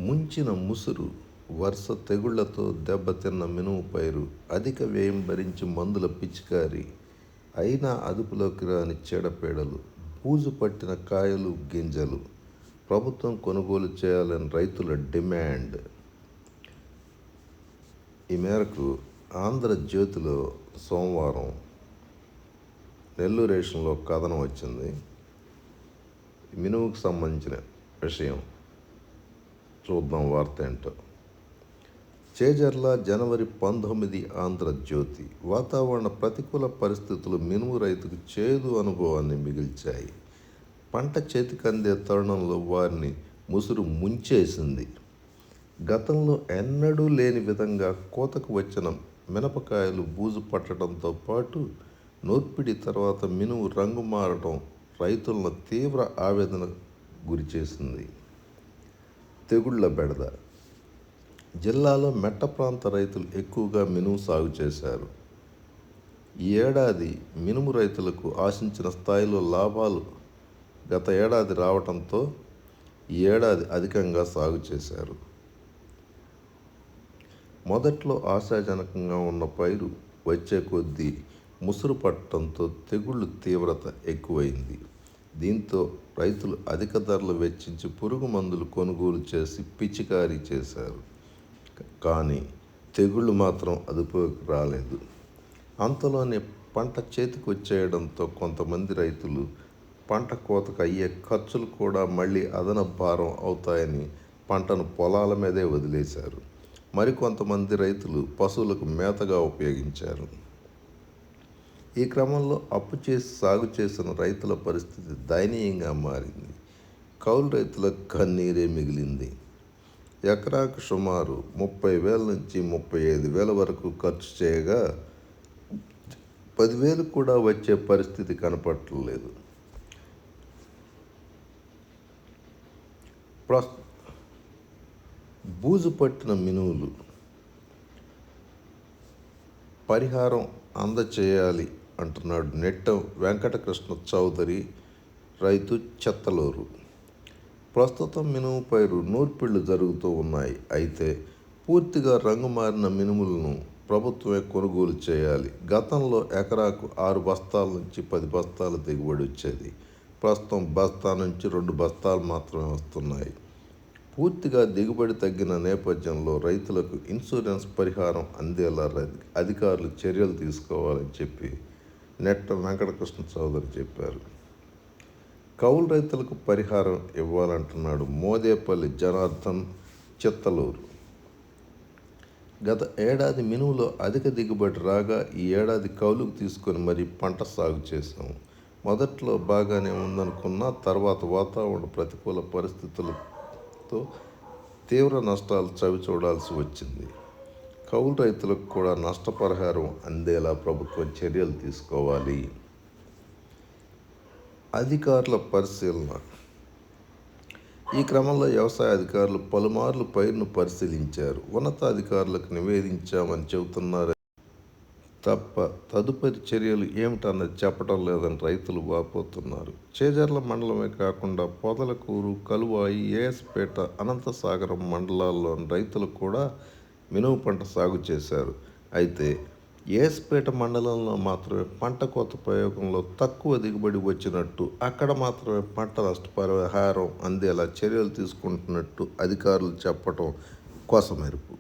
ముంచిన ముసురు, వరుస తెగుళ్లతో దెబ్బతిన్న మినుము పైరు, అధిక వ్యయం భరించి మందుల పిచికారీ, అయినా అదుపులోకి రాని చీడపీడలు, బూజు పట్టిన కాయలు గింజలు, ప్రభుత్వం కొనుగోలు చేయాలని రైతుల డిమాండ్. ఈ మేరకు ఆంధ్రజ్యోతిలో సోమవారం నెల్లూరు రేషన్లో కథనం వచ్చింది. మినుముకు సంబంధించిన విషయం చూద్దాం వార్త ఏంటో. చేజర్ల జనవరి 19 ఆంధ్రజ్యోతి. వాతావరణ ప్రతికూల పరిస్థితులు మినుము రైతుకు చేదు అనుభవాన్ని మిగిల్చాయి. పంట చేతికి అందే తరుణంలో వారిని ముసురు ముంచేసింది. గతంలో ఎన్నడూ లేని విధంగా కోతకు వచ్చిన మినపకాయలు బూజు పట్టడంతో పాటు నూర్పిడి తర్వాత మినుము రంగు మారడం రైతులను తీవ్ర ఆవేదన గురిచేసింది. తెగుళ్ల బెడద. జిల్లాలో మెట్ట ప్రాంత రైతులు ఎక్కువగా మినుము సాగు చేశారు. ఈ ఏడాది మినుము రైతులకు ఆశించిన స్థాయిలో లాభాలు గత ఏడాది రావడంతో ఈ ఏడాది అధికంగా సాగు చేశారు. మొదట్లో ఆశాజనకంగా ఉన్న పైరు వచ్చే కొద్దీ ముసురు పట్టడంతో తెగుళ్ళు తీవ్రత ఎక్కువైంది. దీంతో రైతులు అధిక ధరలు వెచ్చించి పురుగు మందులు కొనుగోలు చేసి పిచికారీ చేశారు. కానీ తెగుళ్ళు మాత్రం అదుపులోకి రాలేదు. అంతలోనే పంట చేతికి వచ్చేయడంతో కొంతమంది రైతులు పంట కోతకు అయ్యే ఖర్చులు కూడా మళ్ళీ అదనపు భారం అవుతాయని పంటను పొలాల మీదే వదిలేశారు. మరికొంతమంది రైతులు పశువులకు మేతగా ఉపయోగించారు. ఈ క్రమంలో అప్పు చేసి సాగు చేసిన రైతుల పరిస్థితి దయనీయంగా మారింది. కౌలు రైతులకు కన్నీరే మిగిలింది. ఎకరాకు సుమారు 30,000 నుంచి 35,000 వరకు ఖర్చు చేయగా 10,000 కూడా వచ్చే పరిస్థితి కనపడలేదు. బూజు పట్టిన మినువులు పరిహారం అందచేయాలి అంటున్నాడు నెట్ట వెంకటకృష్ణ చౌదరి, రైతు, చెత్తలూరు. ప్రస్తుతం మినుము పైరు నూర్పిళ్లు జరుగుతూ ఉన్నాయి. అయితే పూర్తిగా రంగు మారిన మినుములను ప్రభుత్వమే కొనుగోలు చేయాలి. గతంలో ఎకరాకు 6 బస్తాల నుంచి 10 బస్తాల దిగుబడి వచ్చేది. ప్రస్తుతం బస్తా నుంచి 2 బస్తాలు మాత్రమే వస్తున్నాయి. పూర్తిగా దిగుబడి తగ్గిన నేపథ్యంలో రైతులకు ఇన్సూరెన్స్ పరిహారం అందేలా అధికారులు చర్యలు తీసుకోవాలని చెప్పి నెట్ట వెంకటకృష్ణ చౌదరి చెప్పారు. కౌలు రైతులకు పరిహారం ఇవ్వాలంటున్నాడు మోదేపల్లి జనార్దన్, చిత్తలూరు. గత ఏడాది మినుములో అధిక దిగుబడి రాగా ఈ ఏడాది కౌలుకు తీసుకొని మరీ పంట సాగు చేశాము. మొదట్లో బాగానే ఉందనుకున్నా తర్వాత వాతావరణ ప్రతికూల పరిస్థితులతో తీవ్ర నష్టాలు చవి చూడాల్సి వచ్చింది. కౌలు రైతులకు కూడా నష్టపరిహారం అందేలా ప్రభుత్వం చర్యలు తీసుకోవాలి. అధికారుల పరిశీలన. ఈ క్రమంలో వ్యవసాయ అధికారులు పలుమార్లు పైరును పరిశీలించారు. ఉన్నతాధికారులకు నివేదించామని చెబుతున్నారు తప్ప తదుపరి చర్యలు ఏమిటన్నది చెప్పడం లేదని రైతులు వాపోతున్నారు. చేజర్ల మండలమే కాకుండా పొదలకూరు, కలువాయి, ఏఎస్పేట, అనంతసాగరం మండలాల్లోని రైతులు కూడా మినుము పంట సాగు చేశారు. అయితే ఏఎస్పేట మండలంలో మాత్రమే పంట కోత ప్రయోగంలో తక్కువ దిగుబడి వచ్చినట్టు, అక్కడ మాత్రమే పంట నష్టపరిహారం అందేలా చర్యలు తీసుకుంటున్నట్టు అధికారులు చెప్పడం కొసమెరుపు.